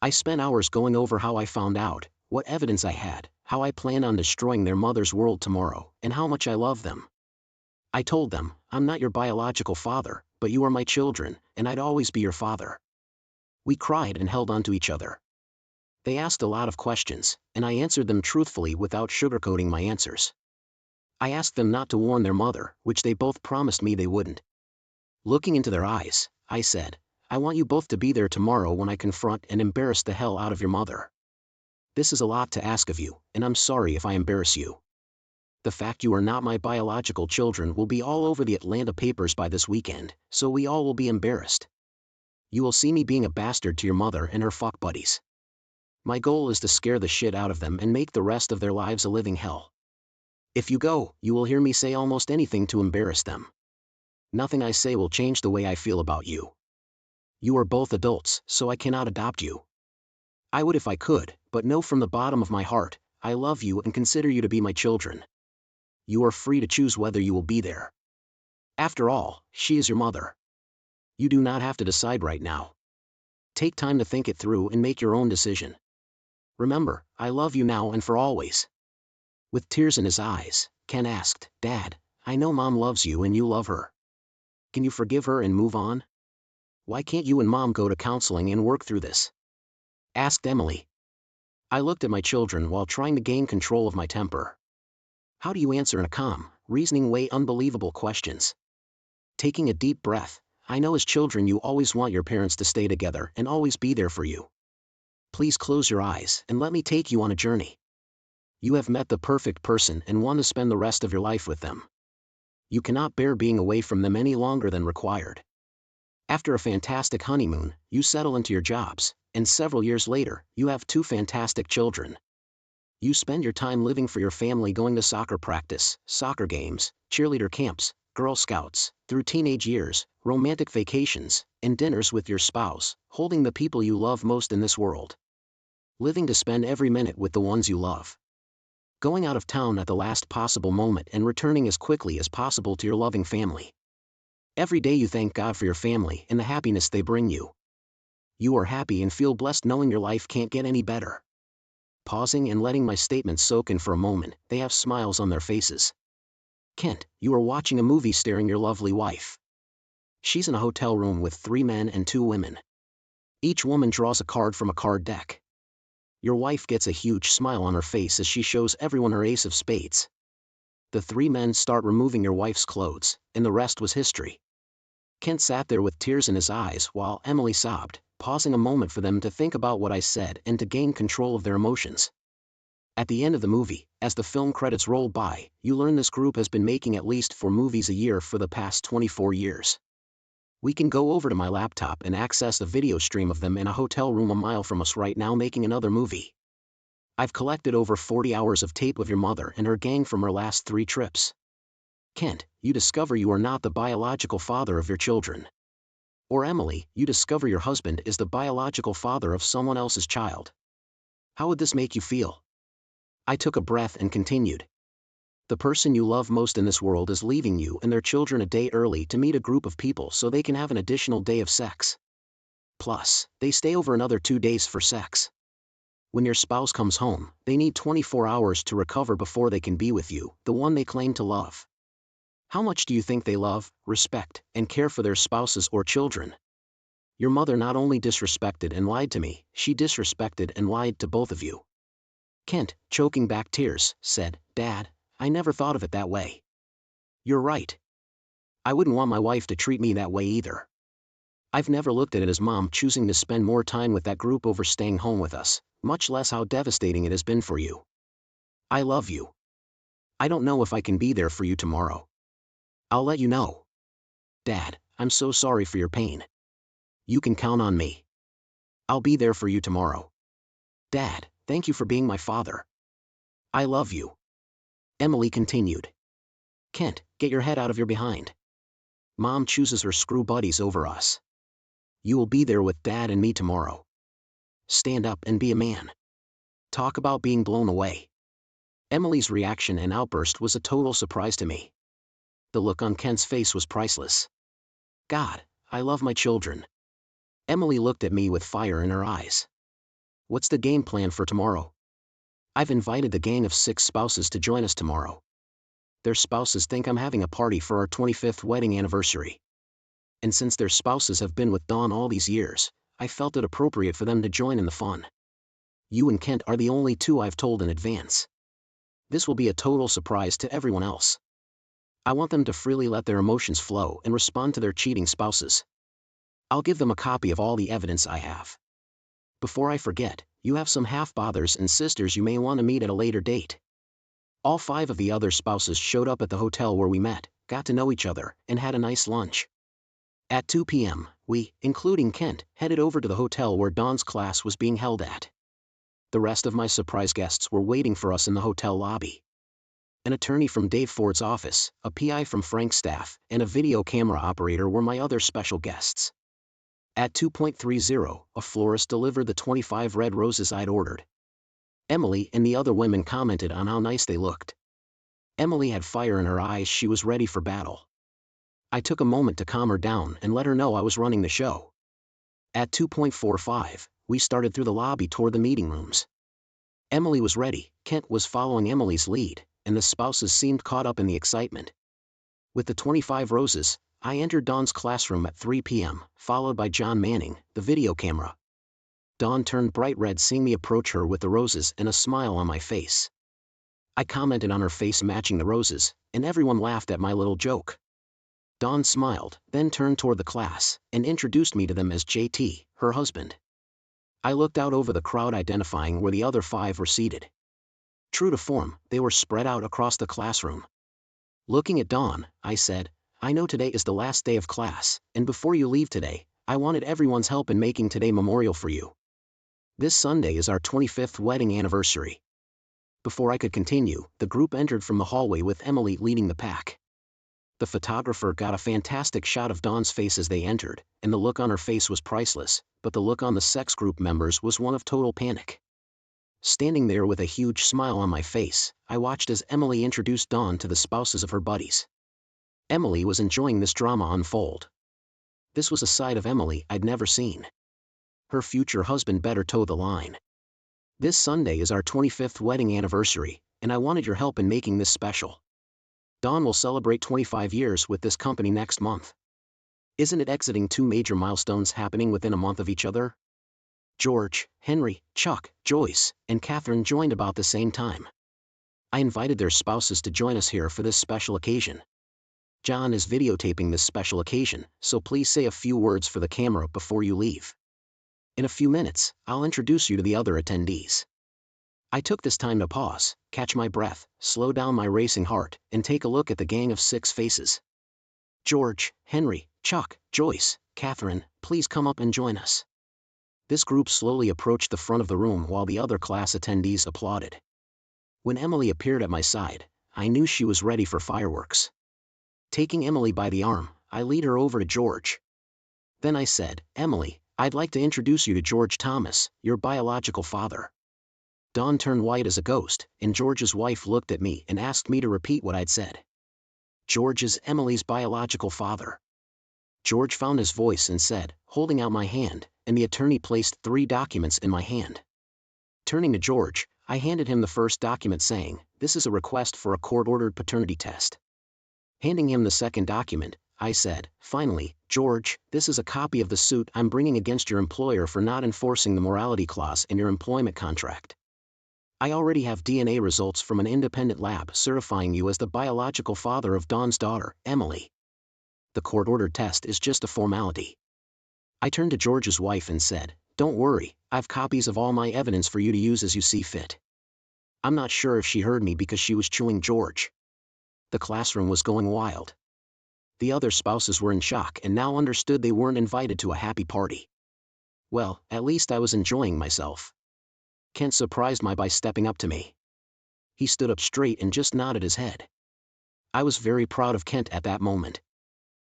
I spent hours going over how I found out, what evidence I had, how I planned on destroying their mother's world tomorrow, and how much I love them. I told them, I'm not your biological father, but you are my children, and I'd always be your father. We cried and held on to each other. They asked a lot of questions, and I answered them truthfully without sugarcoating my answers. I asked them not to warn their mother, which they both promised me they wouldn't. Looking into their eyes, I said, I want you both to be there tomorrow when I confront and embarrass the hell out of your mother. This is a lot to ask of you, and I'm sorry if I embarrass you. The fact you are not my biological children will be all over the Atlanta papers by this weekend, so we all will be embarrassed. You will see me being a bastard to your mother and her fuck buddies. My goal is to scare the shit out of them and make the rest of their lives a living hell. If you go, you will hear me say almost anything to embarrass them. Nothing I say will change the way I feel about you. You are both adults, so I cannot adopt you. I would if I could, but know from the bottom of my heart, I love you and consider you to be my children. You are free to choose whether you will be there. After all, she is your mother. You do not have to decide right now. Take time to think it through and make your own decision. Remember, I love you now and for always. With tears in his eyes, Ken asked, Dad, I know Mom loves you and you love her. Can you forgive her and move on? Why can't you and Mom go to counseling and work through this? Asked Emily. I looked at my children while trying to gain control of my temper. How do you answer in a calm, reasoning way unbelievable questions? Taking a deep breath, I know as children you always want your parents to stay together and always be there for you. Please close your eyes and let me take you on a journey. You have met the perfect person and want to spend the rest of your life with them. You cannot bear being away from them any longer than required. After a fantastic honeymoon, you settle into your jobs, and several years later, you have 2 fantastic children. You spend your time living for your family, going to soccer practice, soccer games, cheerleader camps, Girl Scouts, through teenage years, romantic vacations, and dinners with your spouse, holding the people you love most in this world. Living to spend every minute with the ones you love. Going out of town at the last possible moment and returning as quickly as possible to your loving family. Every day you thank God for your family and the happiness they bring you. You are happy and feel blessed knowing your life can't get any better. Pausing and letting my statements soak in for a moment, they have smiles on their faces. Kent, you are watching a movie staring your lovely wife. She's in a hotel room with 3 men and 2 women. Each woman draws a card from a card deck. Your wife gets a huge smile on her face as she shows everyone her ace of spades. The 3 men start removing your wife's clothes, and the rest was history. Kent sat there with tears in his eyes while Emily sobbed, pausing a moment for them to think about what I said and to gain control of their emotions. At the end of the movie, as the film credits roll by, you learn this group has been making at least 4 movies a year for the past 24 years. We can go over to my laptop and access a video stream of them in a hotel room a mile from us right now making another movie. I've collected over 40 hours of tape of your mother and her gang from her last 3 trips. Kent, you discover you are not the biological father of your children. Or Emily, you discover your husband is the biological father of someone else's child. How would this make you feel? I took a breath and continued. The person you love most in this world is leaving you and their children a day early to meet a group of people so they can have an additional day of sex. Plus, they stay over another 2 days for sex. When your spouse comes home, they need 24 hours to recover before they can be with you, the one they claim to love. How much do you think they love, respect, and care for their spouses or children? Your mother not only disrespected and lied to me, she disrespected and lied to both of you. Kent, choking back tears, said, Dad, I never thought of it that way. You're right. I wouldn't want my wife to treat me that way either. I've never looked at it as Mom choosing to spend more time with that group over staying home with us, much less how devastating it has been for you. I love you. I don't know if I can be there for you tomorrow. I'll let you know. Dad, I'm so sorry for your pain. You can count on me. I'll be there for you tomorrow. Dad, thank you for being my father. I love you. Emily continued. Kent, get your head out of your behind. Mom chooses her screw buddies over us. You will be there with Dad and me tomorrow. Stand up and be a man. Talk about being blown away. Emily's reaction and outburst was a total surprise to me. The look on Kent's face was priceless. God, I love my children. Emily looked at me with fire in her eyes. What's the game plan for tomorrow? I've invited the gang of 6 spouses to join us tomorrow. Their spouses think I'm having a party for our 25th wedding anniversary. And since their spouses have been with Dawn all these years, I felt it appropriate for them to join in the fun. You and Kent are the only 2 I've told in advance. This will be a total surprise to everyone else. I want them to freely let their emotions flow and respond to their cheating spouses. I'll give them a copy of all the evidence I have. Before I forget, you have some half-brothers and sisters you may want to meet at a later date. All 5 of the other spouses showed up at the hotel where we met, got to know each other, and had a nice lunch. At 2 p.m., we, including Kent, headed over to the hotel where Dawn's class was being held at. The rest of my surprise guests were waiting for us in the hotel lobby. An attorney from Dave Ford's office, a PI from Frank's staff, and a video camera operator were my other special guests. At 2:30, a florist delivered the 25 red roses I'd ordered. Emily and the other women commented on how nice they looked. Emily had fire in her eyes. She was ready for battle. I took a moment to calm her down and let her know I was running the show. At 2:45, we started through the lobby toward the meeting rooms. Emily was ready, Kent was following Emily's lead, and the spouses seemed caught up in the excitement. With the 25 roses, I entered Dawn's classroom at 3 p.m., followed by John Manning, the video camera. Dawn turned bright red seeing me approach her with the roses and a smile on my face. I commented on her face matching the roses, and everyone laughed at my little joke. Dawn smiled, then turned toward the class, and introduced me to them as JT, her husband. I looked out over the crowd identifying where the other 5 were seated. True to form, they were spread out across the classroom. Looking at Dawn, I said, I know today is the last day of class, and before you leave today, I wanted everyone's help in making today memorial for you. This Sunday is our 25th wedding anniversary. Before I could continue, the group entered from the hallway with Emily leading the pack. The photographer got a fantastic shot of Dawn's face as they entered, and the look on her face was priceless, but the look on the sex group members was one of total panic. Standing there with a huge smile on my face, I watched as Emily introduced Dawn to the spouses of her buddies. Emily was enjoying this drama unfold. This was a side of Emily I'd never seen. Her future husband better toe the line. This Sunday is our 25th wedding anniversary, and I wanted your help in making this special. Dawn will celebrate 25 years with this company next month. Isn't it exiting 2 major milestones happening within a month of each other? George, Henry, Chuck, Joyce, and Catherine joined about the same time. I invited their spouses to join us here for this special occasion. John is videotaping this special occasion, so please say a few words for the camera before you leave. In a few minutes, I'll introduce you to the other attendees. I took this time to pause, catch my breath, slow down my racing heart, and take a look at the gang of 6 faces. George, Henry, Chuck, Joyce, Catherine, please come up and join us. This group slowly approached the front of the room while the other class attendees applauded. When Emily appeared at my side, I knew she was ready for fireworks. Taking Emily by the arm, I lead her over to George. Then I said, Emily, I'd like to introduce you to George Thomas, your biological father. Dawn turned white as a ghost, and George's wife looked at me and asked me to repeat what I'd said. George is Emily's biological father. George found his voice and said, holding out my hand, and the attorney placed 3 documents in my hand. Turning to George, I handed him the first document saying, this is a request for a court-ordered paternity test. Handing him the second document, I said, finally, George, this is a copy of the suit I'm bringing against your employer for not enforcing the morality clause in your employment contract. I already have DNA results from an independent lab certifying you as the biological father of Dawn's daughter, Emily. The court-ordered test is just a formality. I turned to George's wife and said, don't worry, I've copies of all my evidence for you to use as you see fit. I'm not sure if she heard me because she was chewing George. The classroom was going wild. The other spouses were in shock and now understood they weren't invited to a happy party. Well, at least I was enjoying myself. Kent surprised me by stepping up to me. He stood up straight and just nodded his head. I was very proud of Kent at that moment.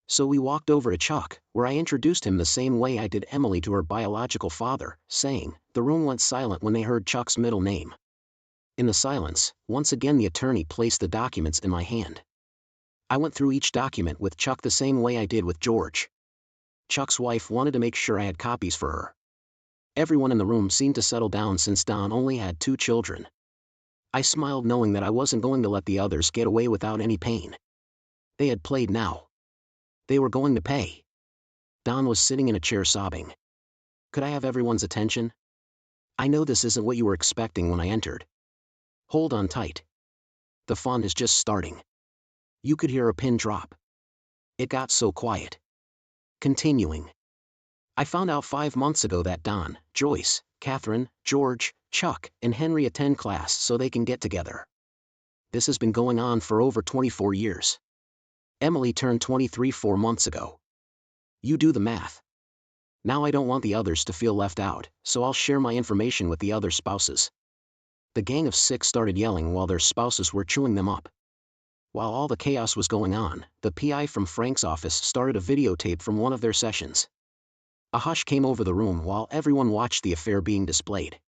So we walked over to Chuck, where I introduced him the same way I did Emily to her biological father, saying, the room went silent when they heard Chuck's middle name. In the silence, once again the attorney placed the documents in my hand. I went through each document with Chuck the same way I did with George. Chuck's wife wanted to make sure I had copies for her. Everyone in the room seemed to settle down since Dawn only had 2 children. I smiled knowing that I wasn't going to let the others get away without any pain. They had played now. They were going to pay. Don was sitting in a chair sobbing. Could I have everyone's attention? I know this isn't what you were expecting when I entered. Hold on tight. The fun is just starting. You could hear a pin drop. It got so quiet. Continuing. I found out 5 months ago that Don, Joyce, Catherine, George, Chuck, and Henry attend class so they can get together. This has been going on for over 24 years. Emily turned 23 4 months ago. You do the math. Now I don't want the others to feel left out, so I'll share my information with the other spouses. The gang of 6 started yelling while their spouses were chewing them up. While all the chaos was going on, the PI from Frank's office started a videotape from one of their sessions. A hush came over the room while everyone watched the affair being displayed.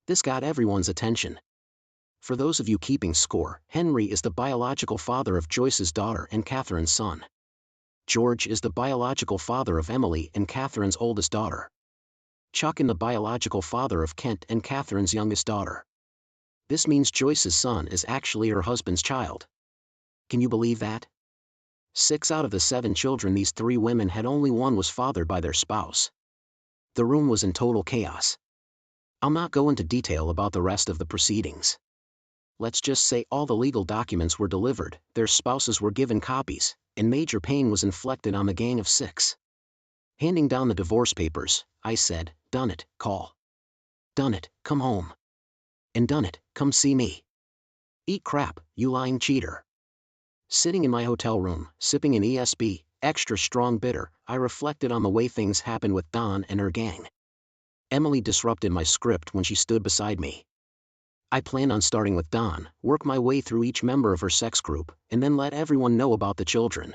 This got everyone's attention. For those of you keeping score, Henry is the biological father of Joyce's daughter and Catherine's son. George is the biological father of Emily and Catherine's oldest daughter. Chuck is the biological father of Kent and Catherine's youngest daughter. This means Joyce's son is actually her husband's child. Can you believe that? 6 out of the 7 children these 3 women had, only one was fathered by their spouse. The room was in total chaos. I'll not go into detail about the rest of the proceedings. Let's just say all the legal documents were delivered, their spouses were given copies, and major pain was inflicted on the gang of 6. Handing down the divorce papers, I said, "Done it, call. Done it, come home. And done it, come see me. Eat crap, you lying cheater." Sitting in my hotel room, sipping an ESB, extra strong bitter, I reflected on the way things happened with Dawn and her gang. Emily disrupted my script when she stood beside me. I planned on starting with Dawn, work my way through each member of her sex group, and then let everyone know about the children.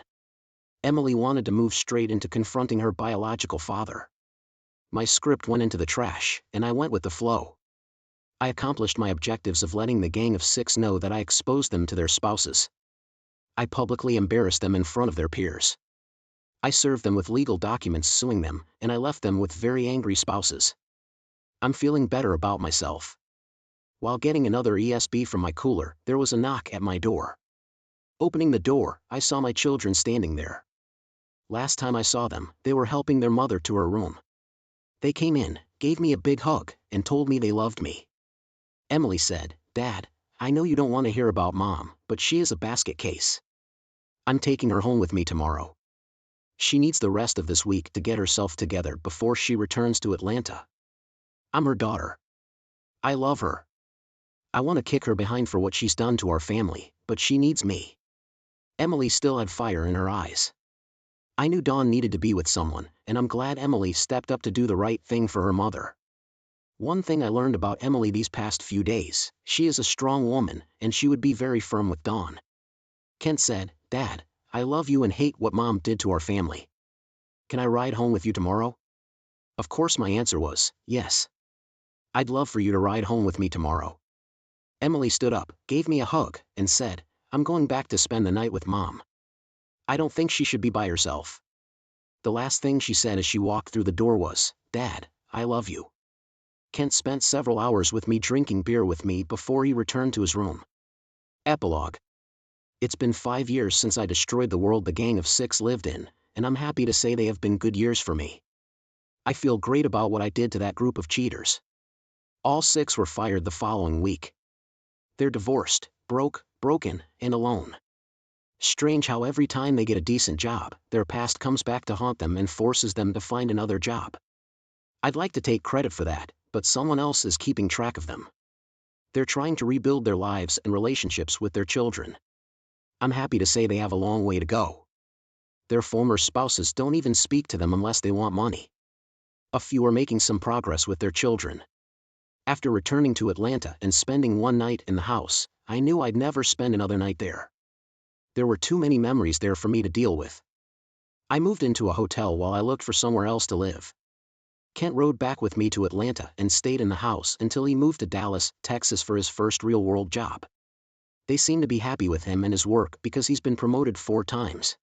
Emily wanted to move straight into confronting her biological father. My script went into the trash, and I went with the flow. I accomplished my objectives of letting the gang of 6 know that I exposed them to their spouses. I publicly embarrassed them in front of their peers. I served them with legal documents suing them, and I left them with very angry spouses. I'm feeling better about myself. While getting another ESB from my cooler, there was a knock at my door. Opening the door, I saw my children standing there. Last time I saw them, they were helping their mother to her room. They came in, gave me a big hug, and told me they loved me. Emily said, "Dad, I know you don't want to hear about Mom, but she is a basket case. I'm taking her home with me tomorrow. She needs the rest of this week to get herself together before she returns to Atlanta. I'm her daughter. I love her. I want to kick her behind for what she's done to our family, but she needs me." Emily still had fire in her eyes. I knew Dawn needed to be with someone, and I'm glad Emily stepped up to do the right thing for her mother. One thing I learned about Emily these past few days, she is a strong woman, and she would be very firm with Dawn. Kent said, "Dad, I love you and hate what Mom did to our family. Can I ride home with you tomorrow?" Of course my answer was, yes. I'd love for you to ride home with me tomorrow. Emily stood up, gave me a hug, and said, "I'm going back to spend the night with Mom. I don't think she should be by herself." The last thing she said as she walked through the door was, "Dad, I love you." Kent spent several hours with me drinking beer with me before he returned to his room. Epilogue. It's been 5 years since I destroyed the world the gang of 6 lived in, and I'm happy to say they have been good years for me. I feel great about what I did to that group of cheaters. All 6 were fired the following week. They're divorced, broken, and alone. Strange how every time they get a decent job, their past comes back to haunt them and forces them to find another job. I'd like to take credit for that, but someone else is keeping track of them. They're trying to rebuild their lives and relationships with their children. I'm happy to say they have a long way to go. Their former spouses don't even speak to them unless they want money. A few are making some progress with their children. After returning to Atlanta and spending one night in the house, I knew I'd never spend another night there. There were too many memories there for me to deal with. I moved into a hotel while I looked for somewhere else to live. Kent rode back with me to Atlanta and stayed in the house until he moved to Dallas, Texas for his first real-world job. They seem to be happy with him and his work because he's been promoted 4 times.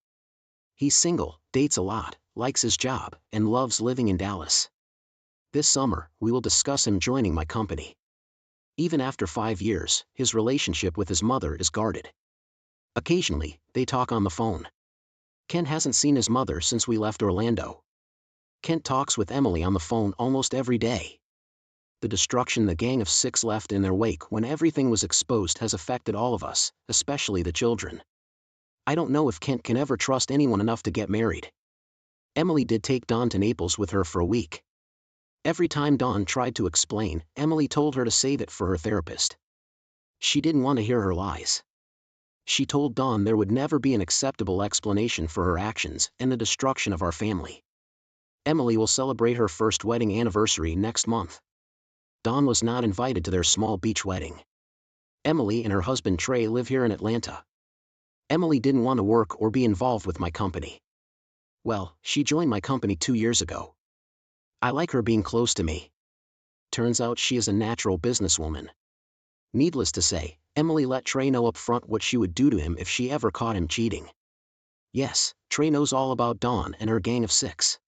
He's single, dates a lot, likes his job, and loves living in Dallas. This summer, we will discuss him joining my company. Even after 5 years, his relationship with his mother is guarded. Occasionally, they talk on the phone. Kent hasn't seen his mother since we left Orlando. Kent talks with Emily on the phone almost every day. The destruction the Gang of Six left in their wake when everything was exposed has affected all of us, especially the children. I don't know if Kent can ever trust anyone enough to get married. Emily did take Dawn to Naples with her for a week. Every time Dawn tried to explain, Emily told her to save it for her therapist. She didn't want to hear her lies. She told Dawn there would never be an acceptable explanation for her actions and the destruction of our family. Emily will celebrate her first wedding anniversary next month. Dawn was not invited to their small beach wedding. Emily and her husband Trey live here in Atlanta. Emily didn't want to work or be involved with my company. Well, she joined my company 2 years ago. I like her being close to me. Turns out she is a natural businesswoman. Needless to say, Emily let Trey know up front what she would do to him if she ever caught him cheating. Yes, Trey knows all about Dawn and her Gang of Six.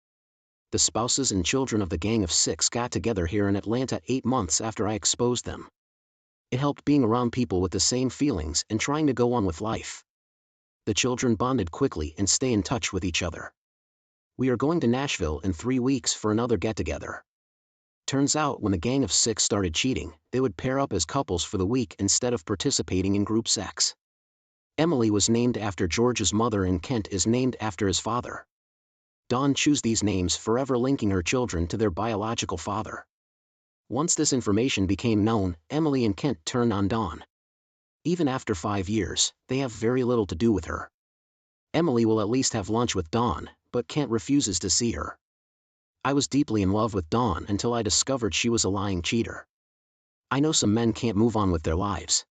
The spouses and children of the Gang of Six got together here in Atlanta 8 months after I exposed them. It helped being around people with the same feelings and trying to go on with life. The children bonded quickly and stay in touch with each other. We are going to Nashville in 3 weeks for another get-together. Turns out when the Gang of Six started cheating, they would pair up as couples for the week instead of participating in group sex. Emily was named after George's mother and Kent is named after his father. Dawn chose these names forever linking her children to their biological father. Once this information became known, Emily and Kent turned on Dawn. Even after 5 years, they have very little to do with her. Emily will at least have lunch with Dawn, but Kent refuses to see her. I was deeply in love with Dawn until I discovered she was a lying cheater. I know some men can't move on with their lives.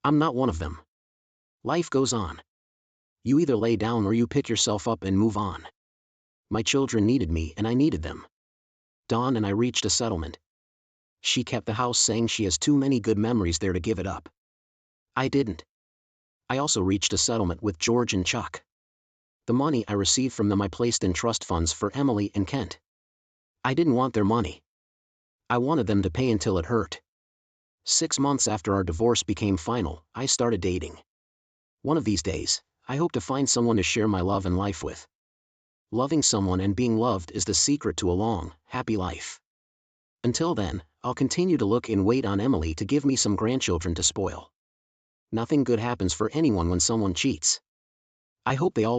I'm not one of them. Life goes on. You either lay down or you pick yourself up and move on. My children needed me and I needed them. Dawn and I reached a settlement. She kept the house saying she has too many good memories there to give it up. I didn't. I also reached a settlement with George and Chuck. The money I received from them I placed in trust funds for Emily and Kent. I didn't want their money. I wanted them to pay until it hurt. 6 months after our divorce became final, I started dating. One of these days, I hope to find someone to share my love and life with. Loving someone and being loved is the secret to a long, happy life. Until then, I'll continue to look and wait on Emily to give me some grandchildren to spoil. Nothing good happens for anyone when someone cheats. I hope they all